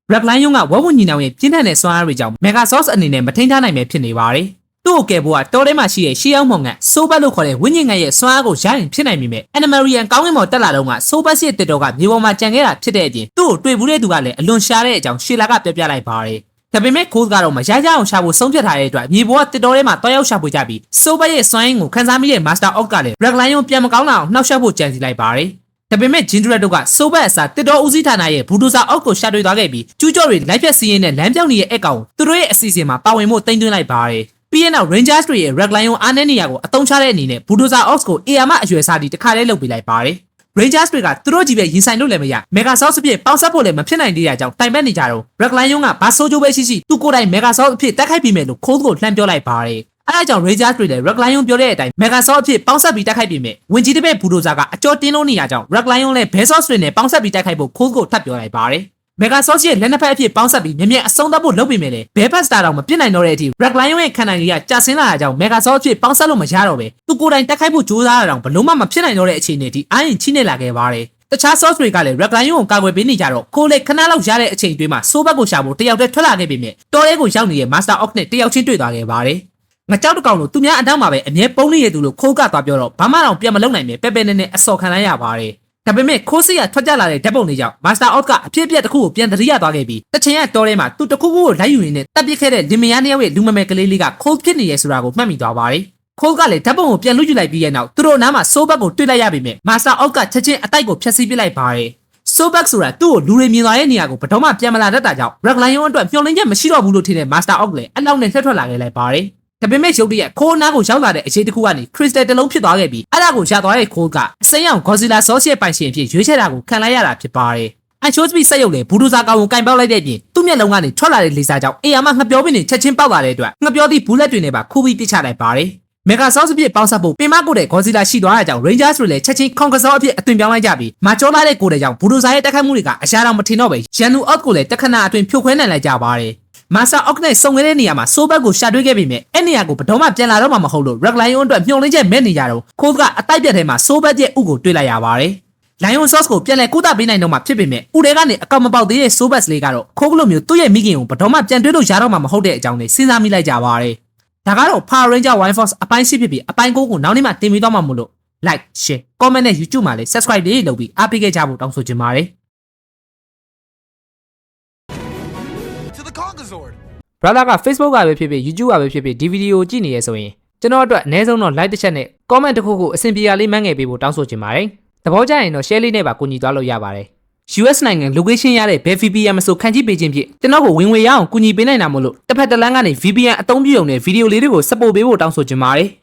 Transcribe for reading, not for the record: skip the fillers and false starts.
Black Lion ကဝက်ဝညီနောင်ရဲ့ပြင်းထန်တဲ့စွမ်းအားတွေကြောင့် Megasource အနေနဲ့မထိန်းထားနိုင်ပဲဖြစ်နေပါတယ်။သူ့ကိုကယ်ဖို့ကတော်ထဲမှာရှိတဲ့ရှေးအောင်မောင်ကဆိုးဘတ်လို့ခေါ်တဲ့ဝိညာဉ်ငံရဲ့စွမ်းအားကိုရရင်ဖြစ်နိုင်ပြီမဲ့ Animarian ကောင်းကင်ပေါ်တက်လာတော့ကဆိုးဘတ်ရဲ့တစ်တော်ကမြေပေါ်မှာကြံခဲ့တာဖြစ်တဲ့အပြင်သူ့ကိုတွေ့ဘူးတဲ့သူကလည်းအလွန်ရှားတဲ့အကြောင်းရှေလာကပြောပြလိုက်ပါတယ်။ဒါပေမဲ့ခိုးကတော့မရရအောင်ရှာဖို့ဆုံးဖြတ်ထားတဲ့အတွက်မြေပေါ်ကတစ်တော်ထဲမှာတွားရောက်ရှာဖွေကြပြီးဆိုးဘတ်ရဲ့စွမ်းရင်းကိုခန်းစားမိတဲ့ Master Ox ကလည်း Black Lion ပြန်မကောင်းလာအောင်နှောက်ယှက်ဖို့ကြံစည်လိုက်ပါတယ်။ဒါပေမဲ့ Jindred တို့ကဆိုးဘတ်အစားတစ်တော်ဦးစီးဌာနရဲ့ဘူဒိုဇာအောက်ကိုရှာတွေ့သွားခဲ့ပြီးကျူးကျော်တွေလိုက်ဖြတ်စီးရင်နဲ့လမ်းပြောင်းနေတဲ့အကောင်သူတို့ရဲ့အစီအစဉ်မှာပါဝင်ဖို့တင်သွင်းလိုက်ပါတယ်။ပြီးရင်နောက် Rangers တွေရဲ့ Black Lion အားနည်းနေရကိုအသုံးချတဲ့အနေနဲ့ Bulldozer Ox ကို AR မှအရွယ်စားတီတစ်ခါတည်းလုပ်ပေးလိုက်ပါတယ်။ Rangers တွေကသူတို့ကြီးပဲရင်ဆိုင်လို့လည်းမရ Megasource အဖြစ်ပေါင်းစပ်ဖို့လည်းမဖြစ်နိုင်သေးတဲ့အကြောင်းတိုင်ပတ်နေကြတော့ Black Lion ကဘာဆိုးကျိုးပဲရှိသူကိုယ်တိုင် Megasource အဖြစ်တက်ခိုက်ပြီးမယ်လို့Coldကိုလှမ်းပြောလိုက်ပါတယ်။အဲဒါကြောင့် Rangers တွေလည်း Black Lion ပြောတဲ့အတိုင်း Megasource အဖြစ်ပေါင်းစပ်ပြီးတက်ခိုက်ပြီးမယ်။ဝင်ကြီးတစ်ပည့် Bulldozer ကအကျော်တင်းလို့နေရကြောင်း Black Lion လည်း Besos တွေနဲ့ပေါင်းစပ်ပြီးတက်ခိုက်ဖို့ Coldကိုထပ်ပြောလိုက်ပါတယ်။ Megasource ရဲ့လက်နက်ဖက်အဖြစ်ပေါင်းစပ်ပြီးမြမြအဆုံးသတ်ဖို့လုပ်ပြီးမယ်လေဘဲဖတ်စတာတော့မပြစ်နိုင်တော့တဲ့အထိ Black Lion ရဲ့ခန္ဓာကြီးကကြာဆင်းလာတာကြောင့် Megasource အဖြစ်ပေါင်းစပ်လို့မရတော့ပဲသူကိုယ်တိုင်တက်ခိုက်ဖို့ကြိုးစားတာတော့ဘလို့မှမဖြစ်နိုင်တော့တဲ့အခြေအနေအထိအာရင်ချိနေလာခဲ့ပါတယ်တခြား source တွေကလည်း Black Lion ကိုကာကွယ်ပေးနေကြတော့ခိုးလေခဏလောက်ရတဲ့အချိန်တွင်းမှာစိုးဘက်ကိုရှာဖို့တယောက်တည်းထွက်လာခဲ့ပြီမြတော်ရဲကိုရောက်နေတဲ့ Master Ox နဲ့တယောက်ချင်းတွေ့သွားခဲ့ပါတယ်ငါကြောက်တကောင်လို့သူများအတောက်မှာပဲအမြဲပုံးနေတဲ့သူလို့ခိုးကသွားပြောတော့ဘာမှတော့ပြန်မလုပ်နိုင်ပဲပဲပဲနဲ့အစော်ခံလိုက်ရပါတယ်ဒါပေမဲ့ခိုးစီကထွက်ကြလာတဲ့ဓာတ်ပုံတွေကြောင့် Master Ox ကအဖြစ်အပျက်တစ်ခုကိုပြန်သတိရသွားခဲ့ပြီးတချင်ရတော်ထဲမှာသူတခုခုကိုလိုက်ယူရင်းနဲ့တပ်ပစ်ခဲ့တဲ့လင်မယားနှစ်ယောက်ရဲ့လူမမယ်ကလေးလေးကခိုးဖြစ်နေရဲဆိုတာကိုမှတ်မိသွားပါတယ်ခိုးကလည်းဓာတ်ပုံကိုပြန်လူယူလိုက်ပြီးရဲ့နောက်သူတို့နားမှာဆိုးဘက်ကိုတွေ့လိုက်ရပြီမြ Master Ox ကချက်ချင်းအတိုက်ကိုဖျက်ဆီးပစ်လိုက်ပါတယ်ဆိုးဘက်ဆိုတာသူ့ကိုလူတွေမြင်သွားတဲ့နေရာကိုဘတော်မှပြန်မလာတတ်တာကြောင့် Black Lion အတွက်မျှော်လင့်ချက်မရှိတော့ဘူးလို့ထင်တဲ့ Master Ox လည်းအလောက်နဲ့လှည့်ထွက်လာခဲ့လိုက်ပါတယ်ဒါပေမဲ့ရုတ်တရက်ခိုးနားကိုရောက်လာတဲ့အရေးတစ်ခုကနေ Crystal တစ်လုံးဖြစ်သွားခဲ့ပြီးအဲ့ဒါကိုရသွားတဲ့ခိုးကအစိမ်းရောင် Godzilla Sauce ရဲ့ပိုင်ရှင်အဖြစ်ရွေးချယ်တာကိုခံလိုက်ရတာဖြစ်ပါတယ်။ Anchospy စက်ရုပ်လည်းဘူဒိုဇာကောင်ကိုကင်ပေါက်လိုက်တဲ့ပြင်သူ့မျက်လုံးကနေထွက်လာတဲ့လေဆာကြောင့်အေယာမငှက်ပြောပင်တွေချက်ချင်းပေါက်လာတဲ့အတွက်ငှက်ပြောသည့်ဘူးလက်တွေနဲ့ပါခူးပြီးပစ်ချလိုက်ပါတယ်။ Megasource အဖြစ်ပေါင်းစပ်ဖို့ပင်မကိုတဲ့ Godzilla ရှိသွားတဲ့ကြောင့် Rangers တွေလည်းချက်ချင်းခေါင်ကစားအဖြစ်အသွင်ပြောင်းလိုက်ကြပြီးမာကျောလာတဲ့ကိုတဲ့ကြောင့်ဘူဒိုဇာရဲ့တက်ခတ်မှုတွေကအရှာတော်မထင်တော့ပဲရန်သူအော့ကိုလည်းတခဏအတွင်းဖြိုခွဲနိုင်လိုက်ကြပါတယ်။ Master Ox နဲ့စုံခဲ့တဲ့နေရာမှာဆိုးဘက်ကိုရှာတွေ့ခဲ့ပြီမြအဲ့နေရာကိုဘတော်မှပြန်လာတော့မှမဟုတ်လို့ Black Lion အတွက်မျှော်လင့်ချက်မဲ့နေကြတော့ခိုးကအတိုက်ပြက်ထဲမှာဆိုးဘက်ရဲ့ဥကိုတွေ့လိုက်ရပါတယ်။ Lion Sauce ကိုပြန်လဲကုသပေးနိုင်တော့မှဖြစ်ပေမဲ့ဥတွေကနေအကောင်မပေါက်သေးတဲ့ဆိုးဘက်လေးကတော့ခိုးကလိုမျိုးသူ့ရဲ့မိခင်ကိုဘတော်မှပြန်တွေ့လို့ရတော့မှမဟုတ်တဲ့အကြောင်းနဲ့စဉ်းစားမိလိုက်ကြပါတယ်။ဒါကတော့ Power Ranger Wild Force အပိုင်းရှိဖြစ်ပြီးအပိုင်း9ကိုနောက်နေ့မှတင်ပြီးတော့မှမို့လို့ Like Share Comment နဲ့ YouTube မှာလည်း Subscribe လေးလုပ်ပြီးအားပေးခဲ့ကြဖို့တောင်းဆိုချင်ပါတယ်။ Brother က Facebook ကပဲဖြစ်ဖြစ် YouTube ကပဲဖြစ်ဖြစ်ဒီဗီဒီယိုကြည့်နေရဆိုရင်ကျွန်တော်အတွက်အနည်းဆုံးတော့ like တစ်ချက်နဲ့ comment တစ်ခုခုအဆင်ပြေရလေးမှန်းငယ်ပေးဖို့တောင်းဆိုချင်ပါတယ်။သဘောကျရင်တော့ share လေးနဲ့ပါကူညီသွားလို့ရပါတယ်။ US နိုင်ငံ location ရတဲ့ဘယ် VPN မဆိုခန့်ကြည့်ပေးခြင်းဖြင့်ကျွန်တော်ကိုဝင်ငွေရအောင်ကူညီပေးနိုင်တာမို့လို့တစ်ဖက်တစ်လမ်းကနေ VPN အသုံးပြုရုံနဲ့ဗီဒီယိုလေးတွေကို support ပေးဖို့တောင်းဆိုချင်ပါတယ်။